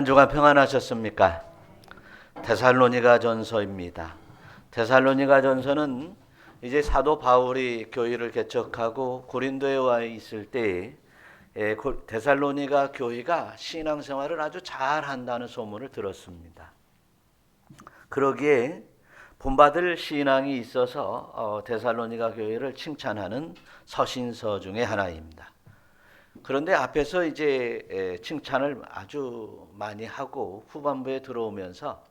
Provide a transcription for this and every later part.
한 주간 평안하셨습니까? 데살로니가 전서입니다. 데살로니가 전서는 이제 사도 바울이 교회를 개척하고 고린도에 와 있을 때 데살로니가 교회가 신앙생활을 아주 잘한다는 소문을 들었습니다. 그러기에 본받을 신앙이 있어서 데살로니가 교회를 칭찬하는 서신서 중에 하나입니다. 그런데 앞에서 이제 칭찬을 아주 많이 하고 후반부에 들어오면서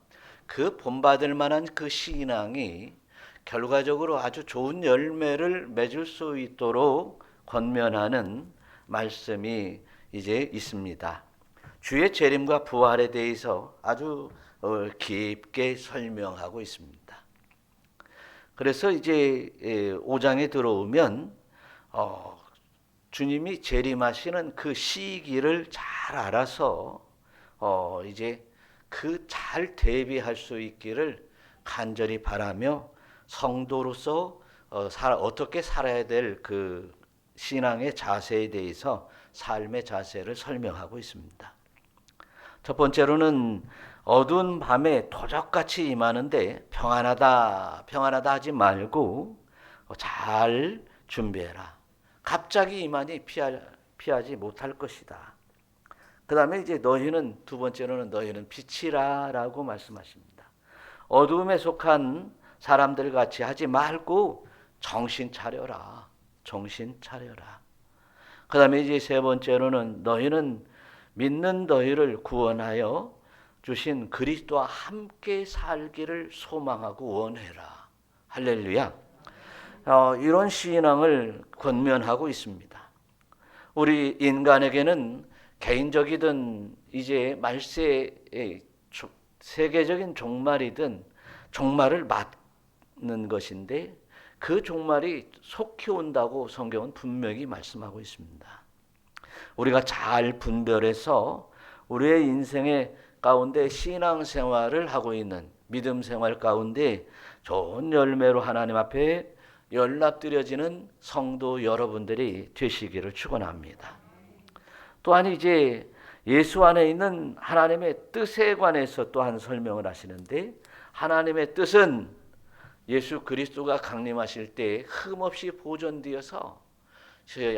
그 본받을 만한 그 신앙이 결과적으로 아주 좋은 열매를 맺을 수 있도록 권면하는 말씀이 이제 있습니다. 주의 재림과 부활에 대해서 아주 깊게 설명하고 있습니다. 그래서 이제 5장에 들어오면 주님이 재림하시는 그 시기를 잘 알아서 이제 그 잘 대비할 수 있기를 간절히 바라며 성도로서 어떻게 살아야 될 그 신앙의 자세에 대해서 삶의 자세를 설명하고 있습니다. 첫 번째로는 어두운 밤에 도적같이 임하는데 평안하다 하지 말고 잘 준비해라. 갑자기 임하니 피하지 못할 것이다. 그 다음에 이제 두 번째로는 너희는 빛이라라고 말씀하십니다. 어두움에 속한 사람들 같이 하지 말고 정신 차려라. 정신 차려라. 그 다음에 이제 세 번째로는 너희는 믿는 너희를 구원하여 주신 그리스도와 함께 살기를 소망하고 원해라. 할렐루야. 이런 신앙을 권면하고 있습니다. 우리 인간에게는 개인적이든 이제 말세의 세계적인 종말이든 종말을 맞는 것인데 그 종말이 속히 온다고 성경은 분명히 말씀하고 있습니다. 우리가 잘 분별해서 우리의 인생의 가운데 신앙생활을 하고 있는 믿음 생활 가운데 좋은 열매로 하나님 앞에 연락드려지는 성도 여러분들이 되시기를 축원합니다. 또한 이제 예수 안에 있는 하나님의 뜻에 관해서 또한 설명을 하시는데 하나님의 뜻은 예수 그리스도가 강림하실 때 흠없이 보존되어서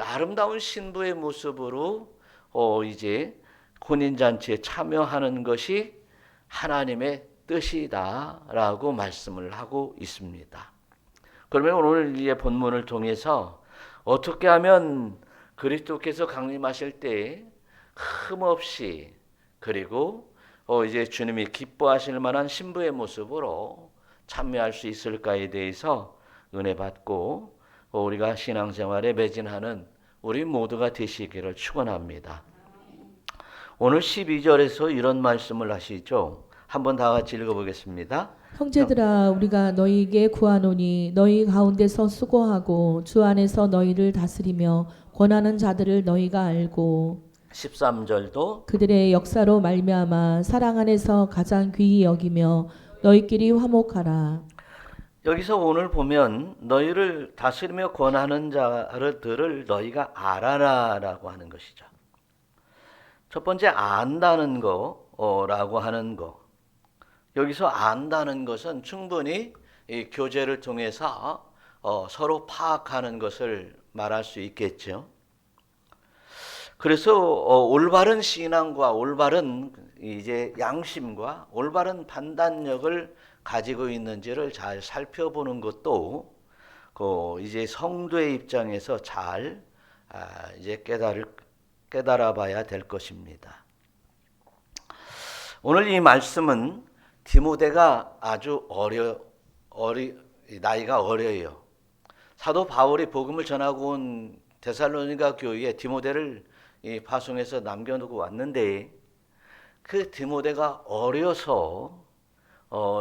아름다운 신부의 모습으로 이제 혼인잔치에 참여하는 것이 하나님의 뜻이다라고 말씀을 하고 있습니다. 그러면 오늘 이 본문을 통해서 어떻게 하면 그리스도께서 강림하실 때 흠없이 그리고 이제 주님이 기뻐하실 만한 신부의 모습으로 참여할 수 있을까에 대해서 은혜 받고 우리가 신앙생활에 매진하는 우리 모두가 되시기를 축원합니다. 오늘 12절에서 이런 말씀을 하시죠. 한번 다 같이 읽어보겠습니다. 형제들아 우리가 너희에게 구하노니 너희 가운데서 수고하고 주 안에서 너희를 다스리며 권하는 자들을 너희가 알고 13절도 그들의 역사로 말미암아 사랑 안에서 가장 귀히 여기며 너희끼리 화목하라. 여기서 오늘 보면 너희를 다스리며 권하는 자들을 너희가 알아라라고 하는 것이죠. 첫 번째 안다는 거라고 하는 거. 여기서 안다는 것은 충분히 이 교제를 통해서 서로 파악하는 것을 말할 수 있겠죠. 그래서 올바른 신앙과 올바른 이제 양심과 올바른 판단력을 가지고 있는지를 잘 살펴보는 것도 이제 성도의 입장에서 잘 이제 깨달아봐야 될 것입니다. 오늘 이 말씀은 디모데가 아주 나이가 어려요. 사도 바울이 복음을 전하고 온 데살로니가 교회에 디모데를 파송해서 남겨놓고 왔는데 그 디모데가 어려서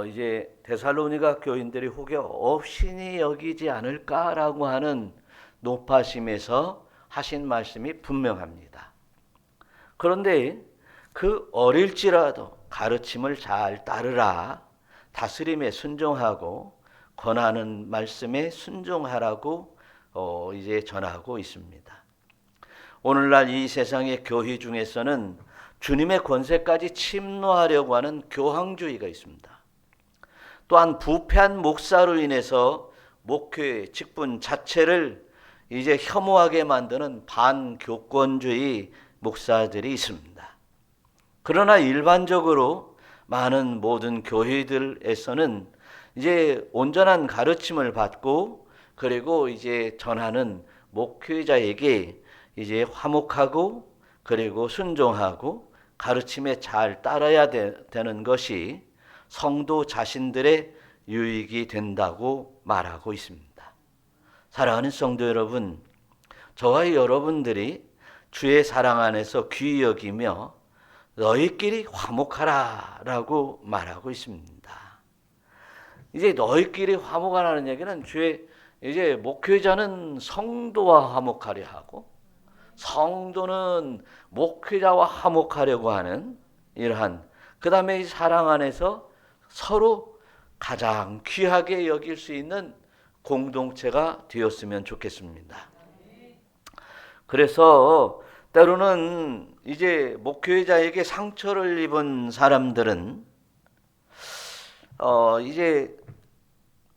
이제 데살로니가 교인들이 혹여 업신이 여기지 않을까라고 하는 높아심에서 하신 말씀이 분명합니다. 그런데 그 어릴지라도 가르침을 잘 따르라. 다스림에 순종하고 권하는 말씀에 순종하라고 이제 전하고 있습니다. 오늘날 이 세상의 교회 중에서는 주님의 권세까지 침노하려고 하는 교황주의가 있습니다. 또한 부패한 목사로 인해서 목회 직분 자체를 이제 혐오하게 만드는 반교권주의 목사들이 있습니다. 그러나 일반적으로 많은 모든 교회들에서는 이제 온전한 가르침을 받고 그리고 이제 전하는 목회자에게 이제 화목하고 그리고 순종하고 가르침에 잘 따라야 되는 것이 성도 자신들의 유익이 된다고 말하고 있습니다. 사랑하는 성도 여러분, 저와 여러분들이 주의 사랑 안에서 귀히 여기며 너희끼리 화목하라 라고 말하고 있습니다. 이제 너희끼리 화목하라는 얘기는 주의 이제 목회자는 성도와 화목하려 하고 성도는 목회자와 화목하려고 하는 이러한 그 다음에 이 사랑 안에서 서로 가장 귀하게 여길 수 있는 공동체가 되었으면 좋겠습니다. 그래서 때로는 이제 목회자에게 상처를 입은 사람들은 이제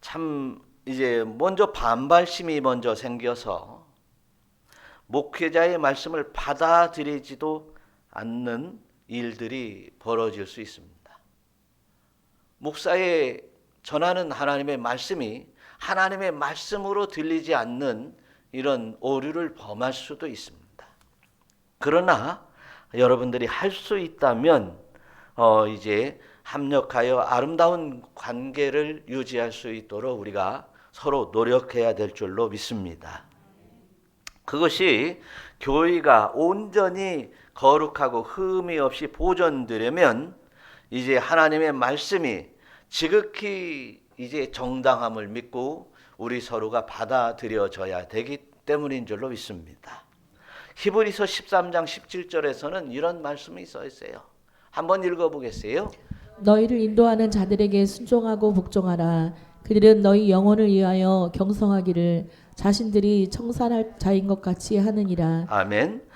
참 이제 먼저 반발심이 먼저 생겨서 목회자의 말씀을 받아들이지도 않는 일들이 벌어질 수 있습니다. 목사의 전하는 하나님의 말씀이 하나님의 말씀으로 들리지 않는 이런 오류를 범할 수도 있습니다. 그러나 여러분들이 할 수 있다면 이제 합력하여 아름다운 관계를 유지할 수 있도록 우리가 서로 노력해야 될 줄로 믿습니다. 그것이 교회가 온전히 거룩하고 흠이 없이 보존되려면 이제 하나님의 말씀이 지극히 이제 정당함을 믿고 우리 서로가 받아들여져야 되기 때문인 줄로 믿습니다. 히브리서 13장 17절에서는 이런 말씀이 써 있어요. 한번 읽어보겠어요? 너희를 인도하는 자들에게 순종하고 복종하라. 그들은 너희 영혼을 위하여 경성하기를 자신들이 청산할 자인 것 같이 하느니라. 아멘.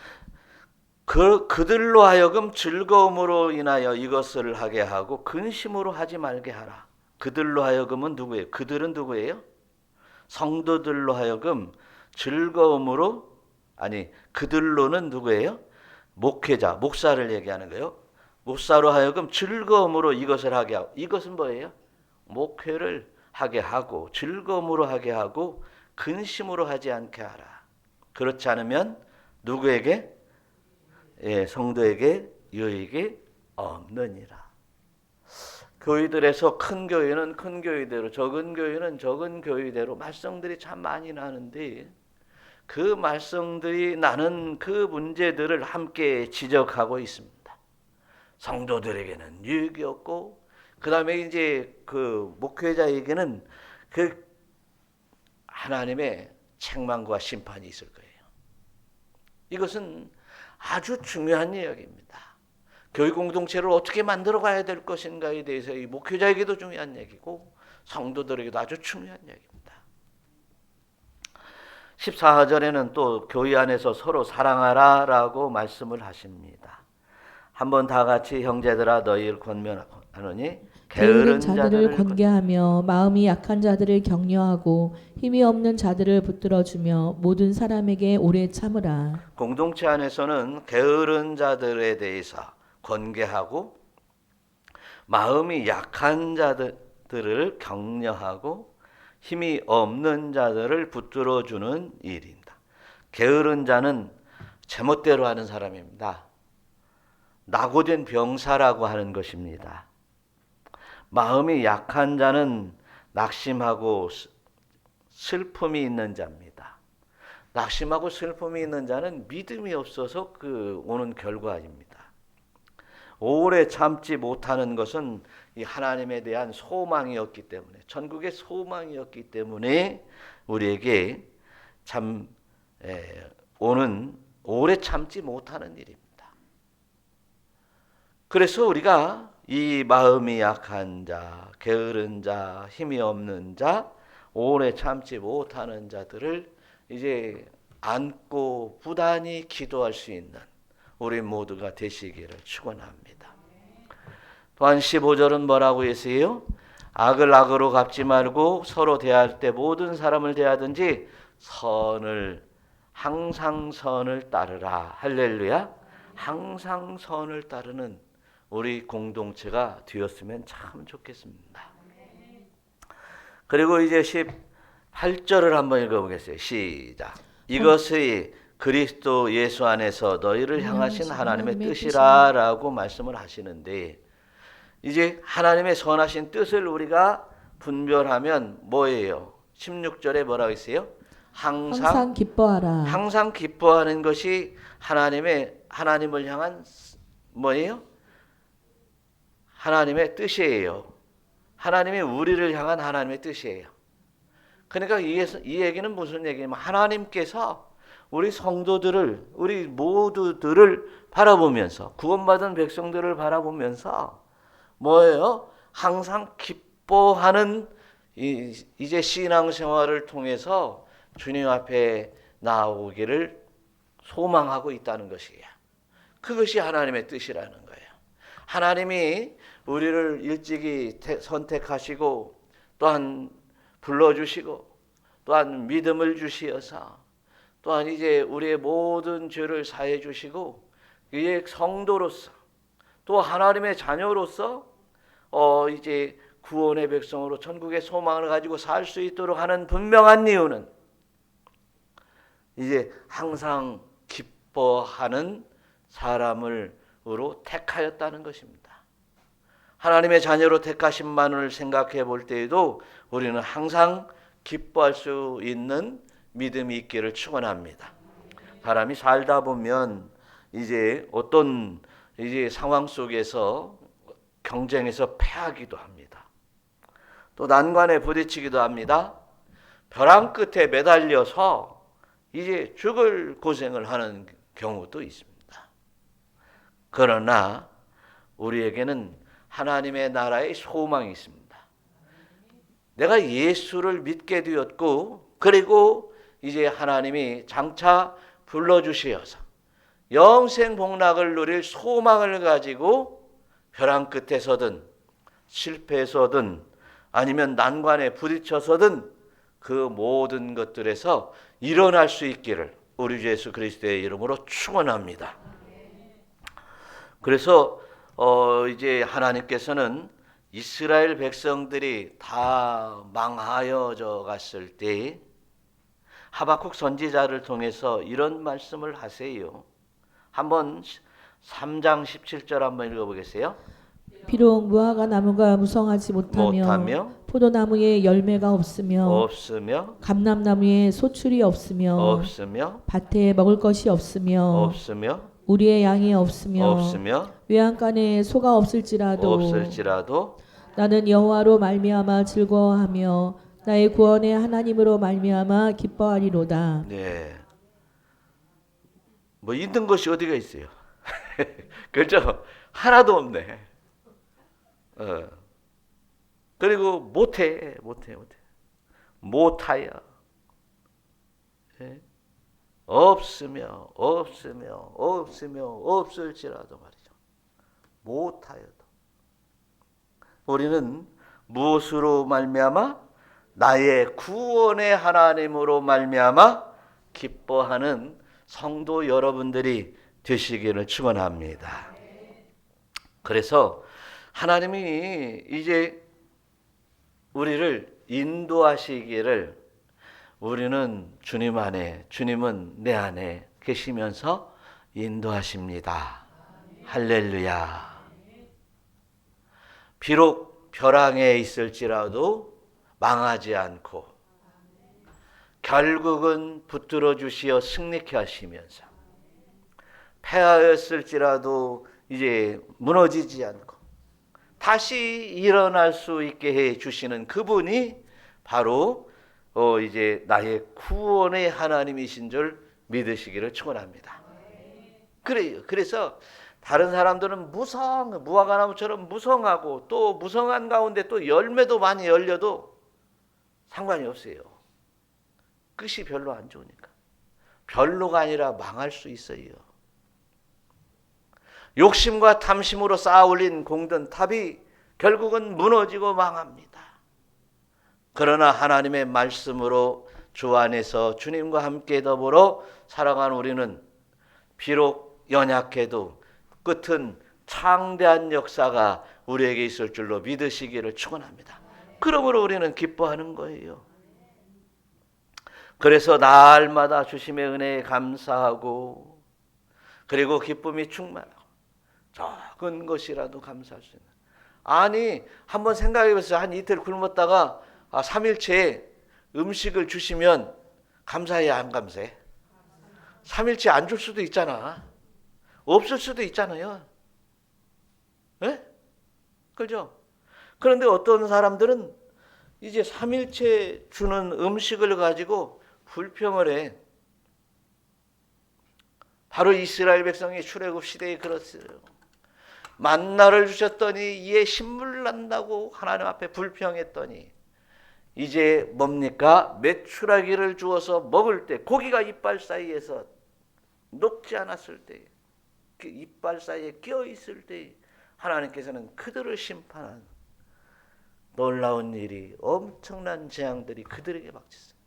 그들로 하여금 즐거움으로 인하여 이것을 하게 하고 근심으로 하지 말게 하라. 그들로 하여금은 누구예요? 그들은 누구예요? 성도들로 하여금 즐거움으로, 아니 그들로는 누구예요? 목회자, 목사를 얘기하는 거예요. 목사로 하여금 즐거움으로 이것을 하게 하고, 이것은 뭐예요? 목회를 하게 하고 즐거움으로 하게 하고 근심으로 하지 않게 하라. 그렇지 않으면 누구에게? 성도에게 유익이 없느니라. 교회들에서 큰 교회는 큰 교회대로, 적은 교회는 적은 교회대로 말썽들이 참 많이 나는데 그 말썽들이 나는 그 문제들을 함께 지적하고 있습니다. 성도들에게는 유익이 없고 그 다음에 이제 그 목회자에게는 그 하나님의 책망과 심판이 있을 거예요. 이것은 아주 중요한 이야기입니다. 교회 공동체를 어떻게 만들어 가야 될 것인가에 대해서 이 목회자에게도 중요한 얘기고 성도들에게도 아주 중요한 얘기입니다. 14절에는 또 교회 안에서 서로 사랑하라라고 말씀을 하십니다. 한번 다 같이 형제들아 너희를 권면하노니 게으른 자들을 권계하며 마음이 약한 자들을 격려하고 힘이 없는 자들을 붙들어주며 모든 사람에게 오래 참으라. 공동체 안에서는 게으른 자들에 대해서 권계하고 마음이 약한 자들을 격려하고 힘이 없는 자들을 붙들어주는 일입니다. 게으른 자는 제멋대로 하는 사람입니다. 낙오된 병사라고 하는 것입니다. 마음이 약한 자는 낙심하고 슬픔이 있는 자입니다. 낙심하고 슬픔이 있는 자는 믿음이 없어서 그 오는 결과입니다. 오래 참지 못하는 것은 이 하나님에 대한 소망이었기 때문에, 천국의 소망이었기 때문에 우리에게 참 오는 오래 참지 못하는 일입니다. 그래서 우리가 이 마음이 약한 자, 게으른 자, 힘이 없는 자, 오래 참지 못하는 자들을 이제 안고 부단히 기도할 수 있는, 우리 모두가 되시기를 축원합니다. 또한 15절은 뭐라고 했어요? 악을 악으로 갚지 말고 서로 대할 때 모든 사람을 대하든지 항상 선을 따르라. 할렐루야. 항상 선을 따르는 우리 공동체가 되었으면 참 좋겠습니다. 그리고 이제 18절을 한번 읽어보겠어요. 시작. 이것이 그리스도 예수 안에서 너희를 향하신 하나님의 뜻이라 라고 말씀을 하시는데, 이제 하나님의 선하신 뜻을 우리가 분별하면 뭐예요? 16절에 뭐라고 했어요? 항상 기뻐하라. 항상 기뻐하는 것이 하나님을 향한 뭐예요? 하나님의 뜻이에요. 하나님이 우리를 향한 하나님의 뜻이에요. 그러니까 이 얘기는 무슨 얘기냐면 하나님께서 우리 성도들을, 우리 모두들을 바라보면서, 구원받은 백성들을 바라보면서 뭐예요? 항상 기뻐하는 이제 신앙생활을 통해서 주님 앞에 나오기를 소망하고 있다는 것이에요. 그것이 하나님의 뜻이라는 거예요. 하나님이 우리를 일찍이 선택하시고 또한 불러주시고 또한 믿음을 주시어서 또한 이제 우리의 모든 죄를 사해 주시고 이제 성도로서 또 하나님의 자녀로서 이제 구원의 백성으로 천국의 소망을 가지고 살 수 있도록 하는 분명한 이유는 이제 항상 기뻐하는 사람으로 택하였다는 것입니다. 하나님의 자녀로 택하심만을 생각해 볼 때에도 우리는 항상 기뻐할 수 있는 믿음이 있기를 축원합니다. 사람이 살다 보면 이제 어떤 이제 상황 속에서 경쟁에서 패하기도 합니다. 또 난관에 부딪히기도 합니다. 벼랑 끝에 매달려서 이제 죽을 고생을 하는 경우도 있습니다. 그러나 우리에게는 하나님의 나라의 소망이 있습니다. 내가 예수를 믿게 되었고 그리고 이제 하나님이 장차 불러주시어서 영생 복락을 누릴 소망을 가지고 벼랑 끝에서든 실패해서든 아니면 난관에 부딪혀서든 그 모든 것들에서 일어날 수 있기를 우리 주 예수 그리스도의 이름으로 축원합니다. 그래서 이제 하나님께서는 이스라엘 백성들이 다 망하여져 갔을 때 하박국 선지자를 통해서 이런 말씀을 하세요. 한번 3장 17절 한번 읽어보겠어요. 비록 무화과 나무가 무성하지 못하며 포도나무에 열매가 없으며 감람나무에 소출이 없으며 밭에 먹을 것이 없으며 우리의 양이 없으며 외양간에 소가 없을지라도 나는 여호와로 말미암아 즐거워하며 나의 구원의 하나님으로 말미암아 기뻐하리로다. 네. 뭐 있는 것이 어디가 있어요? 그렇죠? 하나도 없네. 그리고 못하여. 예? 없을지라도 말이죠. 못하여도. 우리는 무엇으로 말미암아? 나의 구원의 하나님으로 말미암아 기뻐하는 성도 여러분들이 되시기를 축원합니다. 그래서 하나님이 이제 우리를 인도하시기를 우리는 주님 안에, 주님은 내 안에 계시면서 인도하십니다. 할렐루야. 비록 벼랑에 있을지라도 망하지 않고 결국은 붙들어 주시어 승리케 하시면서 패하였을지라도 이제 무너지지 않고 다시 일어날 수 있게 해 주시는 그분이 바로 이제 나의 구원의 하나님이신 줄 믿으시기를 축원합니다. 그래요. 그래서 다른 사람들은 무화과나무처럼 무성하고 또 무성한 가운데 또 열매도 많이 열려도 상관이 없어요. 끝이 별로 안 좋으니까. 별로가 아니라 망할 수 있어요. 욕심과 탐심으로 쌓아 올린 공든 탑이 결국은 무너지고 망합니다. 그러나 하나님의 말씀으로 주 안에서 주님과 함께 더불어 살아가는 우리는 비록 연약해도 끝은 창대한 역사가 우리에게 있을 줄로 믿으시기를 축원합니다. 그러므로 우리는 기뻐하는 거예요. 그래서 날마다 주심의 은혜에 감사하고 그리고 기쁨이 충만하고 적은 것이라도 감사할 수 있는. 아니 한번 생각해 보세요. 한 이틀 굶었다가 3일째에 음식을 주시면 감사해 안 감사해? 3일째 안 줄 수도 있잖아. 없을 수도 있잖아요. 네? 그렇죠? 그런데 어떤 사람들은 이제 3일째 주는 음식을 가지고 불평을 해. 바로 이스라엘 백성이 출애굽 시대에 그렇어요. 만나를 주셨더니 이에 신물 난다고 하나님 앞에 불평했더니 이제 뭡니까? 메추라기를 주어서 먹을 때 고기가 이빨 사이에서 녹지 않았을 때 그 이빨 사이에 끼어 있을 때 하나님께서는 그들을 심판한 놀라운 일이 엄청난 재앙들이 그들에게 막혔어요.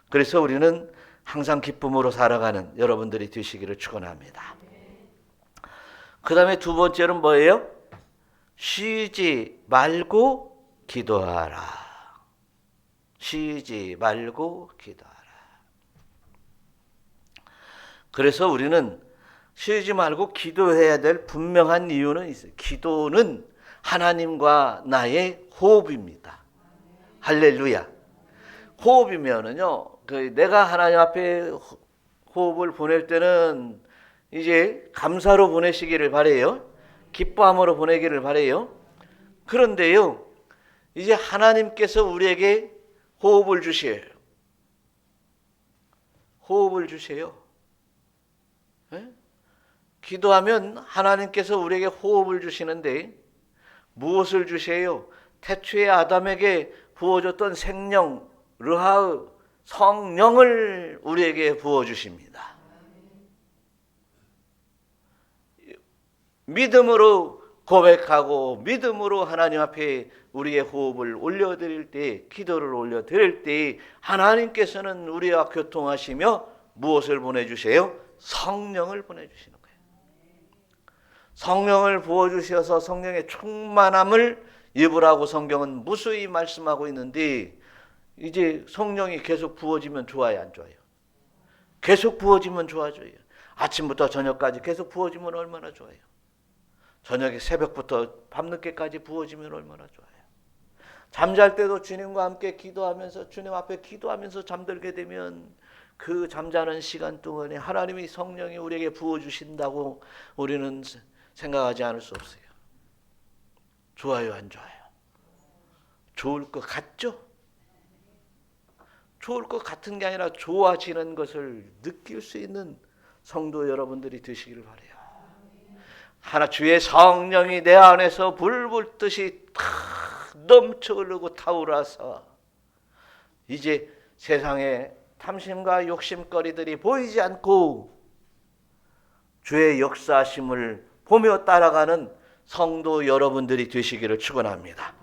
그래서 우리는 항상 기쁨으로 살아가는 여러분들이 되시기를 축원합니다. 그 다음에 두 번째는 뭐예요? 쉬지 말고 기도하라. 쉬지 말고 기도하라. 그래서 우리는 쉬지 말고 기도해야 될 분명한 이유는 있어요. 기도는 하나님과 나의 호흡입니다. 할렐루야. 호흡이면은요, 내가 하나님 앞에 호흡을 보낼 때는 이제 감사로 보내시기를 바래요. 기뻐함으로 보내기를 바래요. 그런데요, 이제 하나님께서 우리에게 호흡을 주셔요. 호흡을 주세요. 네? 기도하면 하나님께서 우리에게 호흡을 주시는데 무엇을 주세요? 태초에 아담에게 부어줬던 생명, 르하의 성령을 우리에게 부어주십니다. 믿음으로 고백하고 믿음으로 하나님 앞에 우리의 호흡을 올려드릴 때, 기도를 올려드릴 때 하나님께서는 우리와 교통하시며 무엇을 보내주세요? 성령을 보내주시는 거예요. 성령을 부어주셔서 성령의 충만함을 입으라고 성경은 무수히 말씀하고 있는데 이제 성령이 계속 부어지면 좋아요, 안 좋아요? 계속 부어지면 좋아져요. 아침부터 저녁까지 계속 부어지면 얼마나 좋아요? 저녁에 새벽부터 밤늦게까지 부어지면 얼마나 좋아요? 잠잘 때도 주님과 함께 기도하면서 주님 앞에 기도하면서 잠들게 되면 그 잠자는 시간 동안에 하나님의 성령이 우리에게 부어주신다고 우리는 생각하지 않을 수 없어요. 좋아요, 안 좋아요? 좋을 것 같죠? 좋을 것 같은 게 아니라 좋아지는 것을 느낄 수 있는 성도 여러분들이 되시기를 바라요. 하나 주의 성령이 내 안에서 불붙듯이 탁 넘쳐 흐르고 타오라서 이제 세상에 탐심과 욕심거리들이 보이지 않고 주의 역사하심을 보며 따라가는 성도 여러분들이 되시기를 축원합니다.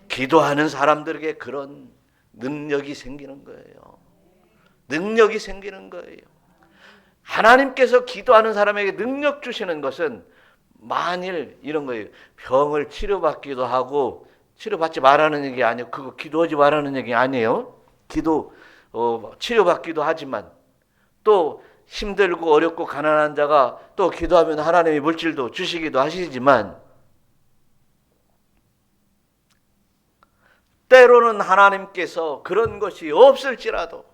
기도하는 사람들에게 그런 능력이 생기는 거예요. 능력이 생기는 거예요. 하나님께서 기도하는 사람에게 능력 주시는 것은 만일 이런 거예요. 병을 치료받기도 하고 치료받지 말라는 얘기 아니에요. 그거 기도하지 말라는 얘기 아니에요. 치료받기도 하지만 또 힘들고 어렵고 가난한 자가 또 기도하면 하나님이 물질도 주시기도 하시지만 때로는 하나님께서 그런 것이 없을지라도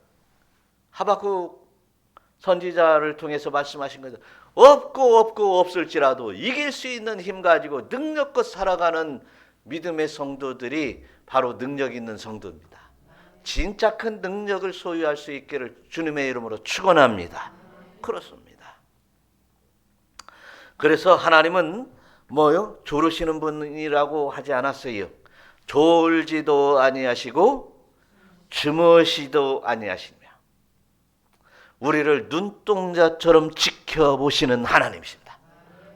하박국 선지자를 통해서 말씀하신 것은 없고 없을지라도 이길 수 있는 힘 가지고 능력껏 살아가는 믿음의 성도들이 바로 능력 있는 성도입니다. 진짜 큰 능력을 소유할 수 있기를 주님의 이름으로 축원합니다. 그렇습니다. 그래서 하나님은 뭐요? 조르시는 분이라고 하지 않았어요. 졸지도 아니하시고 주무시도 아니하시며 우리를 눈동자처럼 지켜보시는 하나님이십니다.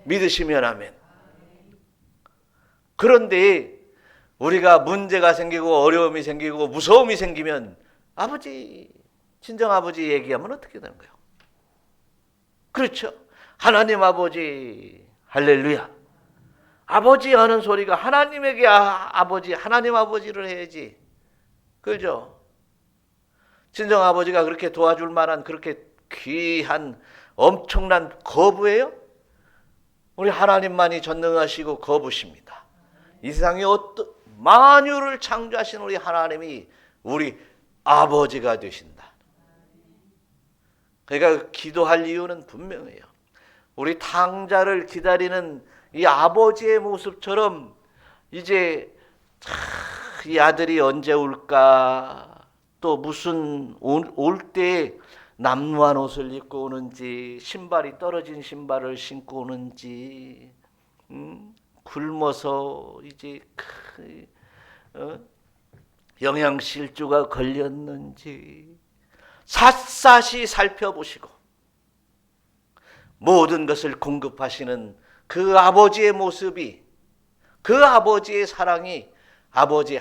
믿으시면 아멘. 그런데 우리가 문제가 생기고 어려움이 생기고 무서움이 생기면 아버지, 친정아버지 얘기하면 어떻게 되는 거예요? 그렇죠. 하나님 아버지, 할렐루야. 아버지 하는 소리가 하나님에게 아버지, 하나님 아버지를 해야지. 그죠? 친정아버지가 그렇게 도와줄 만한 그렇게 귀한 엄청난 거부예요? 우리 하나님만이 전능하시고 거부십니다. 이 세상에 어떤 만유를 창조하신 우리 하나님이 우리 아버지가 되신다. 그러니까 기도할 이유는 분명해요. 우리 탕자를 기다리는 이 아버지의 모습처럼 이제 이 아들이 언제 올까, 또 무슨 올 때 남루한 옷을 입고 오는지, 신발이 떨어진 신발을 신고 오는지, 굶어서 이제 영양실조가 걸렸는지 샅샅이 살펴보시고 모든 것을 공급하시는 그 아버지의 모습이, 그 아버지의 사랑이 아버지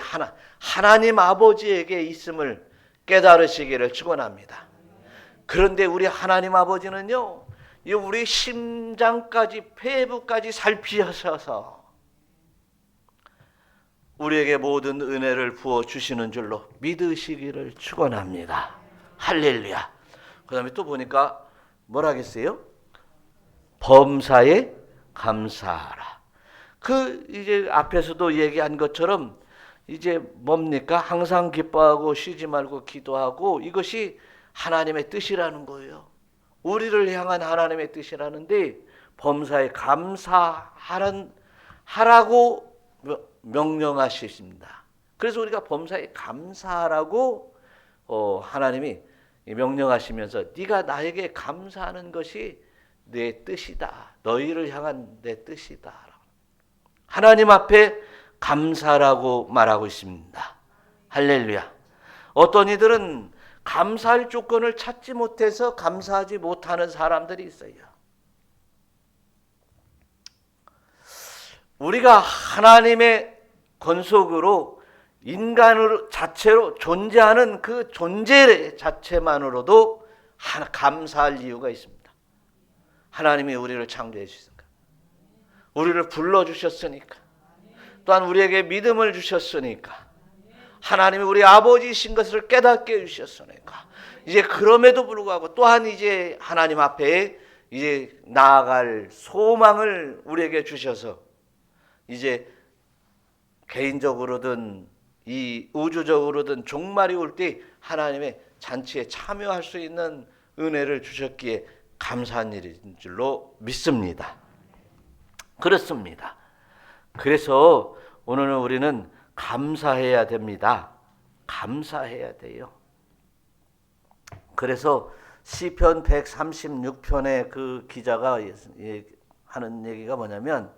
하나님 아버지에게 있음을 깨달으시기를 축원합니다. 그런데 우리 하나님 아버지는요, 우리 심장까지 폐부까지 살피셔서 우리에게 모든 은혜를 부어 주시는 줄로 믿으시기를 축원합니다. 할렐루야. 그다음에 또 보니까 뭐라 하겠어요? 범사에 감사하라. 이제 앞에서도 얘기한 것처럼 이제 뭡니까? 항상 기뻐하고 쉬지 말고 기도하고, 이것이 하나님의 뜻이라는 거예요. 우리를 향한 하나님의 뜻이라는데 범사에 감사하라고 명령하십니다. 그래서 우리가 범사에 감사하라고 하나님이 명령하시면서 네가 나에게 감사하는 것이 내 뜻이다. 너희를 향한 내 뜻이다. 하나님 앞에 감사라고 말하고 있습니다. 할렐루야. 어떤 이들은 감사할 조건을 찾지 못해서 감사하지 못하는 사람들이 있어요. 우리가 하나님의 권속으로 인간으로 자체로 존재하는 그 존재 자체만으로도 감사할 이유가 있습니다. 하나님이 우리를 창조해 주셨으니까, 우리를 불러주셨으니까, 또한 우리에게 믿음을 주셨으니까, 하나님이 우리 아버지이신 것을 깨닫게 해주셨으니까, 이제 그럼에도 불구하고 또한 이제 하나님 앞에 이제 나아갈 소망을 우리에게 주셔서 이제 개인적으로든 이 우주적으로든 종말이 올 때 하나님의 잔치에 참여할 수 있는 은혜를 주셨기에 감사한 일인 줄로 믿습니다. 그렇습니다. 그래서 오늘은 우리는 감사해야 됩니다. 감사해야 돼요. 그래서 시편 136편의 그 기자가 하는 얘기가 뭐냐면,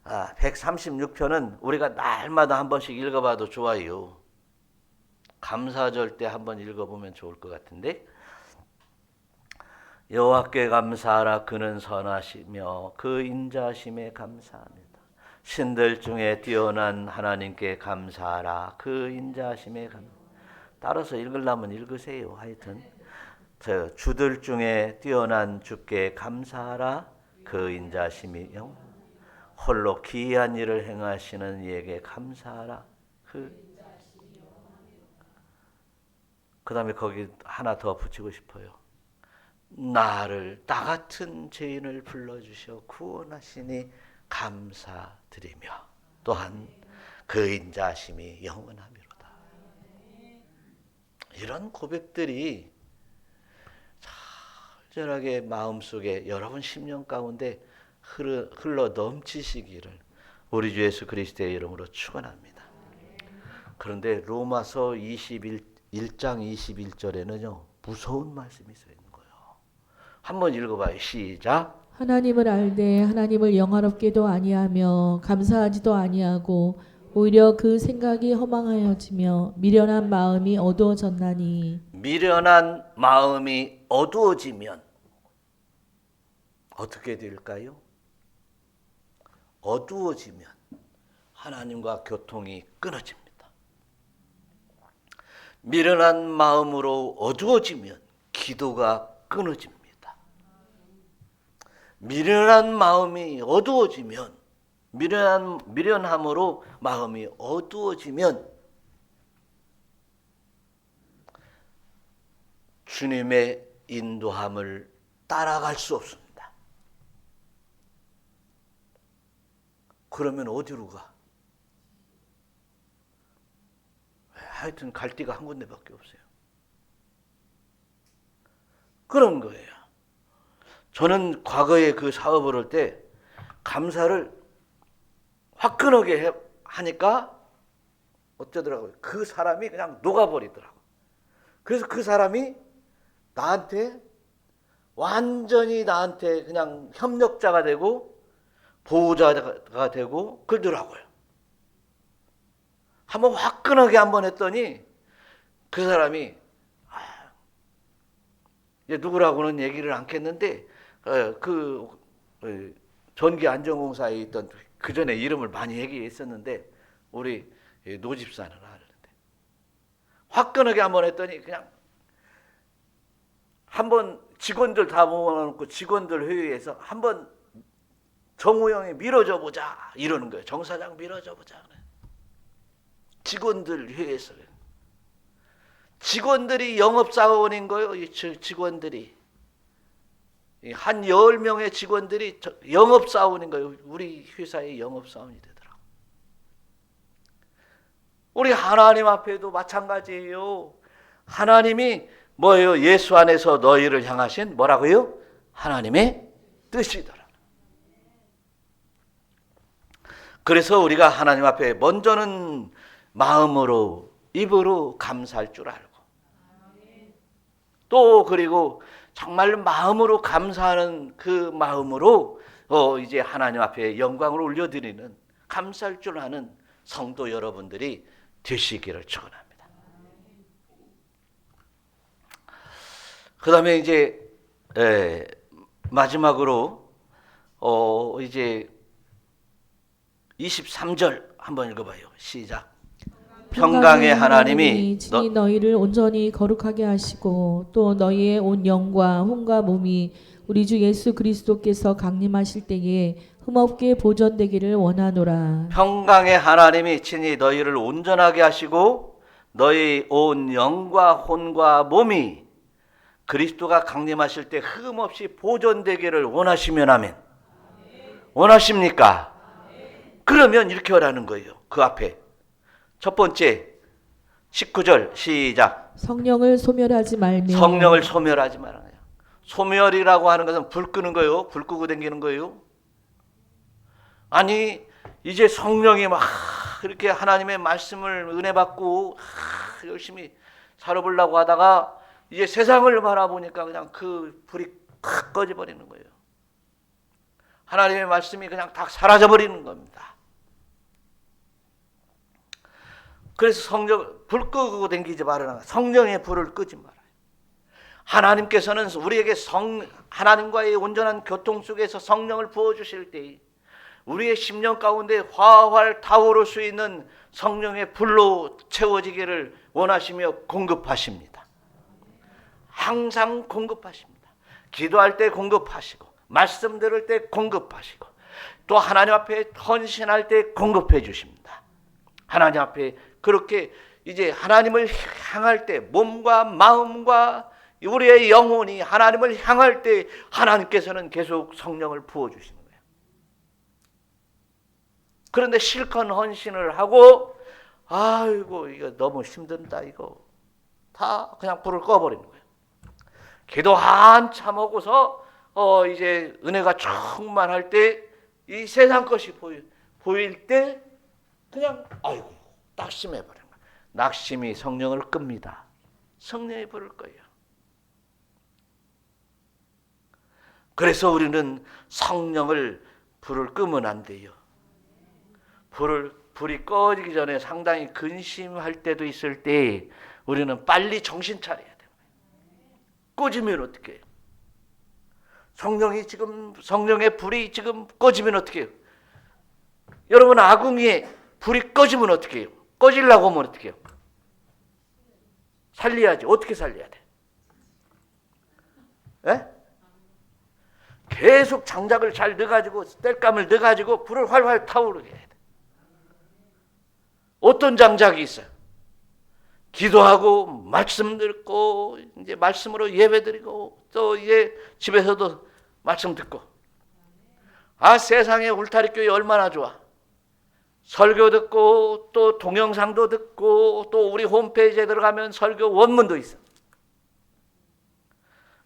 136편은 우리가 날마다 한 번씩 읽어봐도 좋아요. 감사절 때 한번 읽어보면 좋을 것 같은데, 여호와께 감사하라. 그는 선하시며 그 인자하심에 감사합니다. 신들 중에 뛰어난 하나님께 감사하라. 그 인자하심에 감사합니다. 따라서 읽으려면 읽으세요. 하여튼 주들 중에 뛰어난 주께 감사하라. 그 인자하심이 홀로 기이한 일을 행하시는 이에게 감사하라. 그 다음에 거기 하나 더 붙이고 싶어요. 나를 나 같은 죄인을 불러주셔 구원하시니 감사드리며 또한 그 인자하심이 영원하미로다. 이런 고백들이 절절하게 마음속에 여러분 심령 가운데 흘러 넘치시기를 우리 주 예수 그리스도의 이름으로 축원합니다. 그런데 로마서 1장 21절에는요 무서운 말씀이 써 있는 거예요. 한번 읽어봐요. 시작. 하나님을 알되 하나님을 영화롭게도 아니하며 감사하지도 아니하고 오히려 그 생각이 허망하여지며 미련한 마음이 어두워졌나니. 미련한 마음이 어두워지면 어떻게 될까요? 어두워지면 하나님과 교통이 끊어집니다. 미련한 마음으로 어두워지면 기도가 끊어집니다. 미련한 마음이 어두워지면 미련함으로 마음이 어두워지면 주님의 인도함을 따라갈 수 없습니다. 그러면 어디로 가? 하여튼 갈 데가 한 군데밖에 없어요. 그런 거예요. 저는 과거에 그 사업을 할 때 감사를 화끈하게 하니까 어쩌더라고요. 그 사람이 그냥 녹아버리더라고요. 그래서 그 사람이 완전히 나한테 그냥 협력자가 되고 보호자가 되고 그러더라고요. 한번 화끈하게 한번 했더니 그 사람이 이제 누구라고는 얘기를 않겠는데 전기 안전공사에 있던 그 전에 이름을 많이 얘기했었는데 우리 노 집사는 아는데 화끈하게 한번 했더니 그냥 한번 직원들 다 모아놓고 직원들 회의에서 한번 정우영이 밀어줘 보자 이러는 거예요. 정 사장 밀어줘 보자. 직원들 회의에서 직원들이 영업사원인 거예요. 이 직원들이 한 10명의 직원들이 영업사원인 거예요. 우리 회사의 영업사원이 되더라고요. 우리 하나님 앞에도 마찬가지예요. 하나님이 뭐예요? 예수 안에서 너희를 향하신 뭐라고요? 하나님의 뜻이더라. 그래서 우리가 하나님 앞에 먼저는 마음으로 입으로 감사할 줄 알고 또 그리고 정말 마음으로 감사하는 그 마음으로 이제 하나님 앞에 영광을 올려드리는 감사할 줄 아는 성도 여러분들이 되시기를 축원합니다. 그 다음에 이제 마지막으로 이제 23절 한번 읽어봐요. 시작. 평강의 하나님이 친히 너희를 온전히 거룩하게 하시고 또 너희의 온 영과 혼과 몸이 우리 주 예수 그리스도께서 강림하실 때에 흠없게 보존되기를 원하노라. 평강의 하나님이 친히 너희를 온전하게 하시고 너희 온 영과 혼과 몸이 그리스도가 강림하실 때 흠없이 보존되기를 원하시면 아멘. 원하십니까? 그러면 이렇게 하라는 거예요. 그 앞에 첫 번째 19절 시작. 성령을 소멸하지 말며. 성령을 소멸하지 말아요. 소멸이라고 하는 것은 불 끄는 거예요. 불 끄고 다니는 거예요. 아니 이제 성령이 막 이렇게 하나님의 말씀을 은혜 받고 열심히 살아보려고 하다가 이제 세상을 바라보니까 그냥 그 불이 탁 꺼져버리는 거예요. 하나님의 말씀이 그냥 다 사라져버리는 겁니다. 그래서 성령 불 끄고 다니지 말아라. 성령의 불을 끄지 말아요. 하나님께서는 우리에게 하나님과의 온전한 교통 속에서 성령을 부어주실 때 우리의 심령 가운데 활활 타오를 수 있는 성령의 불로 채워지기를 원하시며 공급하십니다. 항상 공급하십니다. 기도할 때 공급하시고 말씀 들을 때 공급하시고 또 하나님 앞에 헌신할 때 공급해 주십니다. 하나님 앞에 그렇게 이제 하나님을 향할 때 몸과 마음과 우리의 영혼이 하나님을 향할 때 하나님께서는 계속 성령을 부어주시는 거예요. 그런데 실컷 헌신을 하고 아이고 이거 너무 힘든다 이거 다 그냥 불을 꺼버리는 거예요. 기도 한참 하고서 이제 은혜가 충만할 때 이 세상 것이 보일 때 그냥 아이고 낙심해 버린 거예요. 낙심이 성령을 끕니다. 성령이 불을 꺼요. 그래서 우리는 성령을 불을 끄면 안 돼요. 불이 꺼지기 전에 상당히 근심할 때도 있을 때 우리는 빨리 정신 차려야 돼요. 꺼지면 어떻게 해요? 성령의 불이 지금 꺼지면 어떻게 해요? 여러분, 아궁이에 불이 꺼지면 어떻게 해요? 꺼지려고 하면 어떻게 해요? 살려야지. 어떻게 살려야 돼? 에? 계속 장작을 잘 넣어가지고 땔감을 넣어가지고 불을 활활 타오르게 해야 돼. 어떤 장작이 있어요? 기도하고 말씀 듣고 이제 말씀으로 예배드리고 또 이제 집에서도 말씀 듣고. 아, 세상에 울타리 교회 얼마나 좋아. 설교 듣고 또 동영상도 듣고 또 우리 홈페이지에 들어가면 설교 원문도 있어.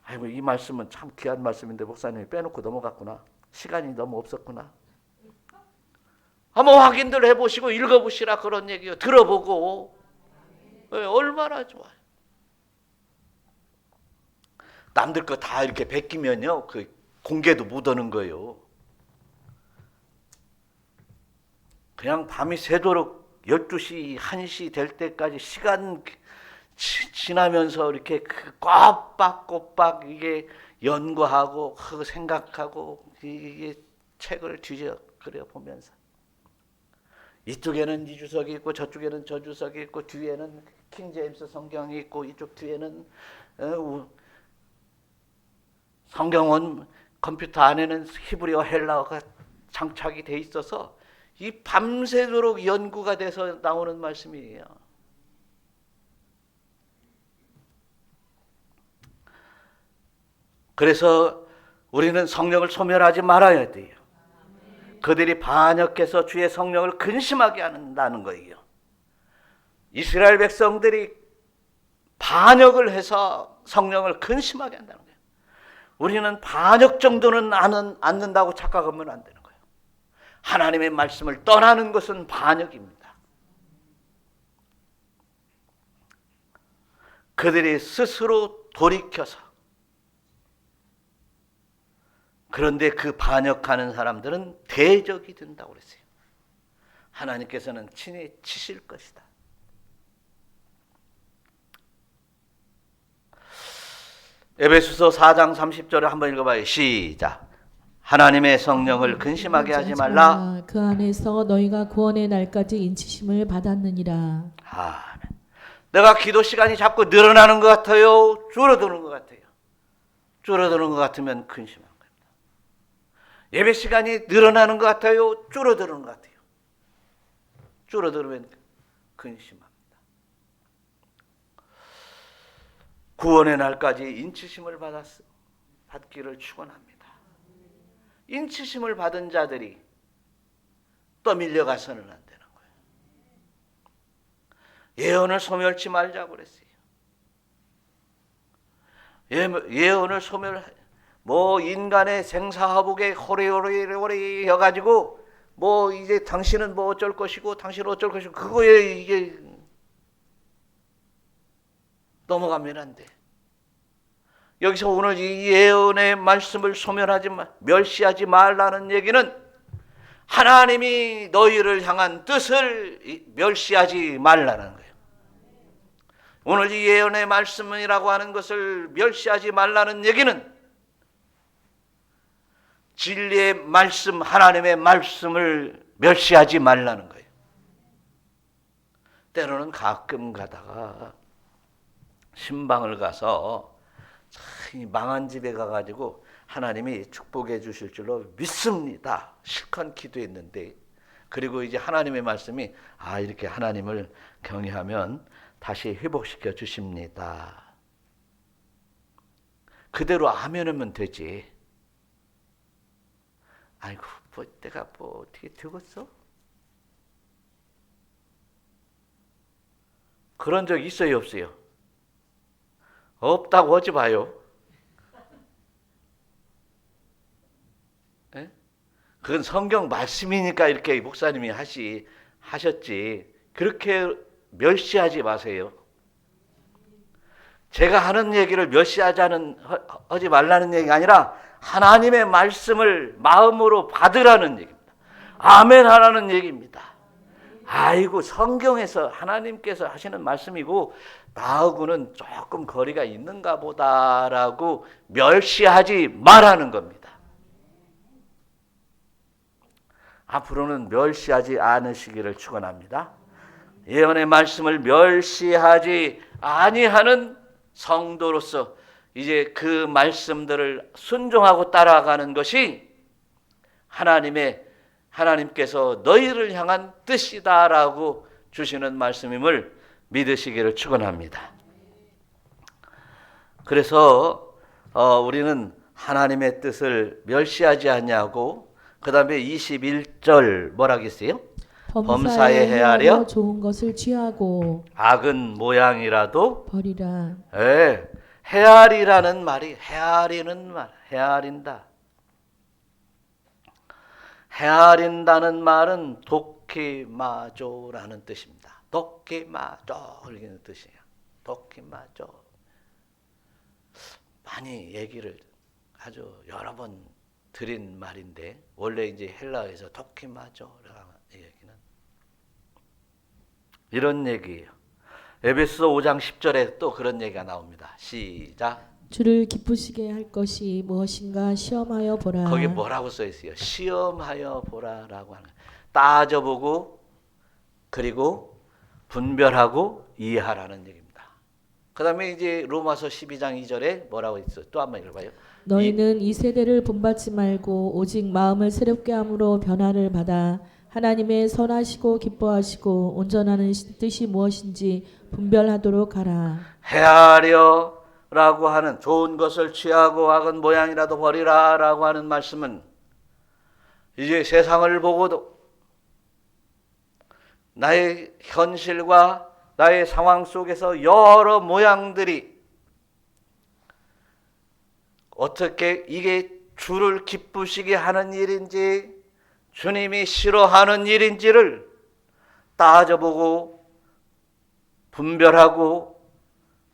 아이고, 이 말씀은 참 귀한 말씀인데 목사님이 빼놓고 넘어갔구나. 시간이 너무 없었구나. 한번 확인들 해보시고 읽어보시라 그런 얘기요. 들어보고. 얼마나 좋아요. 남들 거 다 이렇게 베끼면요, 그 공개도 못 하는 거예요. 그냥 밤이 새도록 12시, 1시 될 때까지 시간 지나면서 이렇게 꼬박꼬박 이게 연구하고 생각하고 이게 책을 뒤져 그려 보면서 이쪽에는 이 주석이 있고 저쪽에는 저 주석이 있고 뒤에는 킹제임스 성경이 있고 이쪽 뒤에는 성경은 컴퓨터 안에는 히브리어 헬라어가 장착이 돼 있어서 이 밤새도록 연구가 돼서 나오는 말씀이에요. 그래서 우리는 성령을 소멸하지 말아야 돼요. 그들이 반역해서 주의 성령을 근심하게 한다는 거예요. 이스라엘 백성들이 반역을 해서 성령을 근심하게 한다는 거예요. 우리는 반역 정도는 않는다고 착각하면 안 되는 거예요. 하나님의 말씀을 떠나는 것은 반역입니다. 그들이 스스로 돌이켜서, 그런데 그 반역하는 사람들은 대적이 된다고 그랬어요. 하나님께서는 친히 치실 것이다. 에베소서 4장 30절에 한번 읽어봐요. 시작. 하나님의 성령을 근심하게 하지 말라. 그 안에서 너희가 구원의 날까지 인치심을 받았느니라. 아멘. 내가 기도 시간이 자꾸 늘어나는 것 같아요? 줄어드는 것 같아요? 줄어드는 것 같으면 근심한 겁니다. 예배 시간이 늘어나는 것 같아요? 줄어드는 것 같아요? 줄어들면 근심합니다. 구원의 날까지 인치심을 받기를 축원합니다. 인치심을 받은 자들이 떠밀려가서는 안 되는 거예요. 예언을 소멸치 말자고 그랬어요. 예언을 인간의 생사화복에 호리호리 해가지고 이제 당신은 어쩔 것이고 당신은 어쩔 것이고 그거에 이게 넘어가면 안 돼. 여기서 오늘 이 예언의 말씀을 멸시하지 말라는 얘기는 하나님이 너희를 향한 뜻을 멸시하지 말라는 거예요. 오늘 이 예언의 말씀이라고 하는 것을 멸시하지 말라는 얘기는 진리의 말씀, 하나님의 말씀을 멸시하지 말라는 거예요. 때로는 가끔 가다가 신방을 가서 망한 집에 가가지고 하나님이 축복해 주실 줄로 믿습니다. 실컷 기도했는데, 그리고 이제 하나님의 말씀이 이렇게 하나님을 경외하면 다시 회복시켜 주십니다. 그대로 아멘하면 되지. 아이고, 내가 어떻게 되겠어? 그런 적 있어요, 없어요? 없다고 하지 마요. 예? 그건 성경 말씀이니까 이렇게 목사님이 하셨지. 그렇게 멸시하지 마세요. 제가 하는 얘기를 하지 말라는 얘기가 아니라 하나님의 말씀을 마음으로 받으라는 얘기입니다. 아멘 하라는 얘기입니다. 아이고, 성경에서 하나님께서 하시는 말씀이고 나하고는 조금 거리가 있는가 보다라고 멸시하지 말라는 겁니다. 앞으로는 멸시하지 않으시기를 축원합니다. 예언의 말씀을 멸시하지 아니하는 성도로서 이제 그 말씀들을 순종하고 따라가는 것이 하나님께서 너희를 향한 뜻이다라고 주시는 말씀임을 믿으시기를 축원합니다. 그래서 우리는 하나님의 뜻을 멸시하지 않냐고, 그 다음에 21절 뭐라고 했어요? 범사에 헤아려 좋은 것을 취하고 악은 모양이라도 버리라. 헤아리라는 말이 헤아린다. 헤아린다는 말은 도키마조라는 뜻입니다. 도키마조 이라는 뜻이에요. 도키마조. 많이 얘기를 아주 여러 번 드린 말인데 원래 이제 헬라어에서 도키마조라는 얘기는 이런 얘기예요. 에베소서 5장 10절에 또 그런 얘기가 나옵니다. 시작. 주를 기쁘시게 할 것이 무엇인가 시험하여 보라. 거기 뭐라고 써 있어요? 시험하여 보라라고 하는 거예요. 따져보고 그리고 분별하고 이해하라는 얘기입니다. 그 다음에 이제 로마서 12장 2절에 뭐라고 있어요? 또 한번 읽어봐요. 너희는 이 세대를 본받지 말고 오직 마음을 새롭게 함으로 변화를 받아 하나님의 선하시고 기뻐하시고 온전하는 뜻이 무엇인지 분별하도록 하라. 헤아려라고 하는, 좋은 것을 취하고 악은 모양이라도 버리라라고 하는 말씀은 이제 세상을 보고도 나의 현실과 나의 상황 속에서 여러 모양들이 어떻게 이게 주를 기쁘시게 하는 일인지 주님이 싫어하는 일인지를 따져보고 분별하고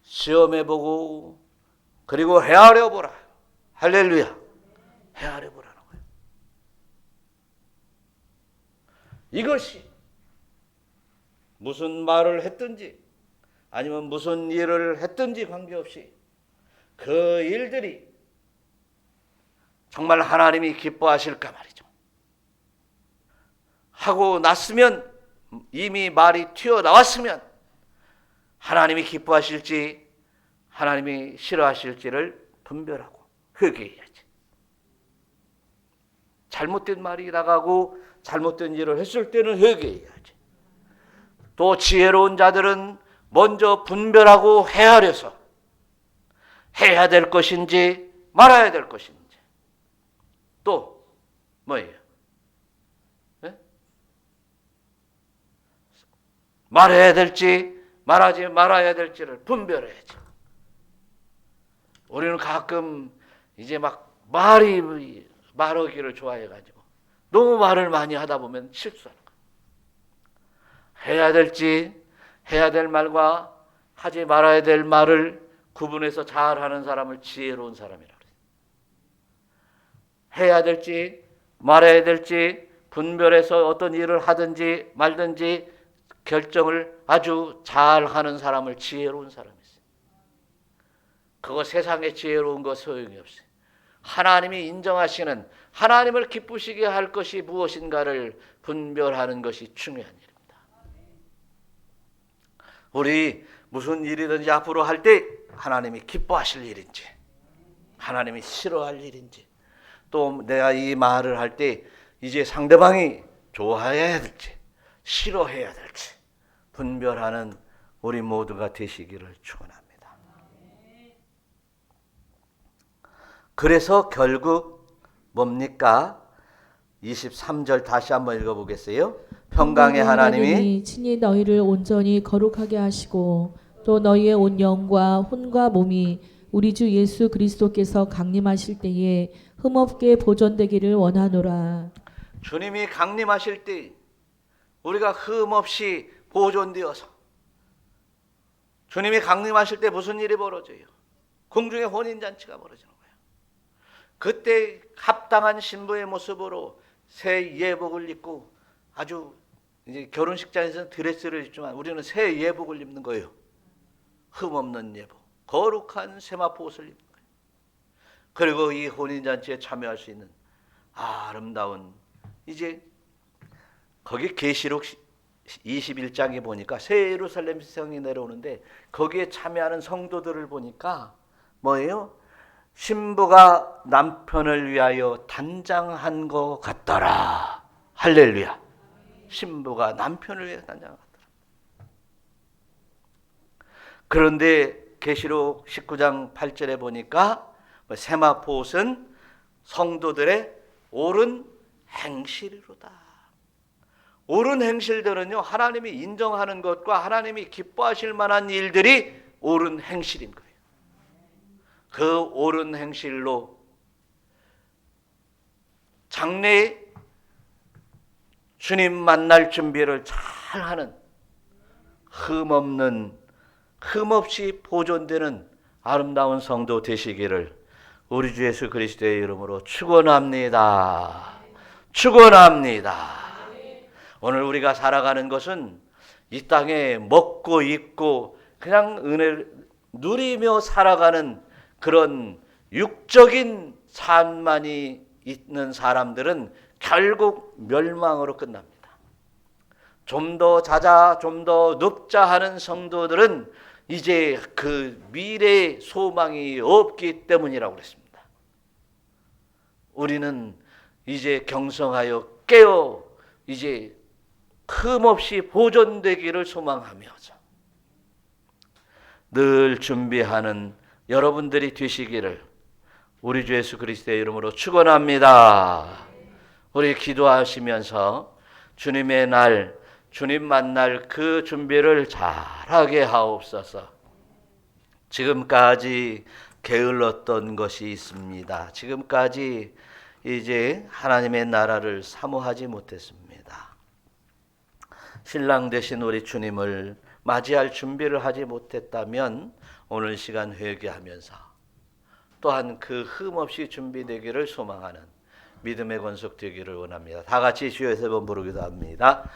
시험해보고 그리고 헤아려보라. 할렐루야. 헤아려보라는 거예요. 이것이 무슨 말을 했든지 아니면 무슨 일을 했든지 관계없이 그 일들이 정말 하나님이 기뻐하실까 말이죠. 하고 났으면, 이미 말이 튀어나왔으면 하나님이 기뻐하실지 하나님이 싫어하실지를 분별하고 회개해야지. 잘못된 말이 나가고 잘못된 일을 했을 때는 회개해야지. 또 지혜로운 자들은 먼저 분별하고 헤아려서 해야 될 것인지 말아야 될 것인지, 또 뭐예요? 말해야 될지 말하지 말아야 될지를 분별해야지. 우리는 가끔 이제 막 말하기를 좋아해가지고 너무 말을 많이 하다 보면 실수하는 거예요. 해야 될지, 해야 될 말과 하지 말아야 될 말을 구분해서 잘하는 사람을 지혜로운 사람이라고 그래요. 해야 될지 말아야 될지 분별해서 어떤 일을 하든지 말든지 결정을 아주 잘하는 사람을 지혜로운 사람이 있어요. 그거 세상에 지혜로운 거 소용이 없어요. 하나님이 인정하시는, 하나님을 기쁘시게 할 것이 무엇인가를 분별하는 것이 중요한 일입니다. 우리 무슨 일이든지 앞으로 할 때 하나님이 기뻐하실 일인지 하나님이 싫어할 일인지, 또 내가 이 말을 할 때 이제 상대방이 좋아해야 될지 싫어해야 될지 분별하는 우리 모두가 되시기를 축원합니다. 그래서 결국 뭡니까? 23절 다시 한번 읽어보겠어요. 평강의 하나님이 친히 너희를 온전히 거룩하게 하시고 또 너희의 온 영과 혼과 몸이 우리 주 예수 그리스도께서 강림하실 때에 흠없게 보존되기를 원하노라. 주님이 강림하실 때 우리가 흠없이 보존되어서, 주님이 강림하실 때 무슨 일이 벌어져요? 공중에 혼인잔치가 벌어지는 거예요. 그때 합당한 신부의 모습으로 새 예복을 입고, 아주 이제 결혼식장에서는 드레스를 입지만 우리는 새 예복을 입는 거예요. 흠없는 예복, 거룩한 세마포 옷을 입는 거예요. 그리고 이 혼인잔치에 참여할 수 있는 아름다운 이제 거기 계시록 21장에 보니까 새 예루살렘 성이 내려오는데 거기에 참여하는 성도들을 보니까 뭐예요? 신부가 남편을 위하여 단장한 것 같더라. 할렐루야. 신부가 남편을 위해 단장한 것 같더라. 그런데 계시록 19장 8절에 보니까 세마포옷은 성도들의 옳은 행실이로다. 옳은 행실들은요, 하나님이 인정하는 것과 하나님이 기뻐하실 만한 일들이 옳은 행실인 거예요. 그 옳은 행실로 장래에 주님 만날 준비를 잘 하는 흠없이 보존되는 아름다운 성도 되시기를 우리 주 예수 그리스도의 이름으로 축원합니다. 축원합니다. 오늘 우리가 살아가는 것은 이 땅에 먹고 입고 그냥 은혜를 누리며 살아가는 그런 육적인 삶만이 있는 사람들은 결국 멸망으로 끝납니다. 좀 더 자자, 좀 더 눕자 하는 성도들은 이제 그 미래의 소망이 없기 때문이라고 그랬습니다. 우리는 이제 경성하여 깨어 이제 흠없이 보존되기를 소망하면서 늘 준비하는 여러분들이 되시기를 우리 주 예수 그리스도의 이름으로 축원합니다. 우리 기도하시면서 주님의 날, 주님 만날 그 준비를 잘하게 하옵소서. 지금까지 게을렀던 것이 있습니다. 지금까지 이제 하나님의 나라를 사모하지 못했습니다. 신랑 되신 우리 주님을 맞이할 준비를 하지 못했다면 오늘 시간 회개하면서 또한 그 흠없이 준비되기를 소망하는 믿음의 권속 되기를 원합니다. 다 같이 주여 세 번 부르기도 합니다.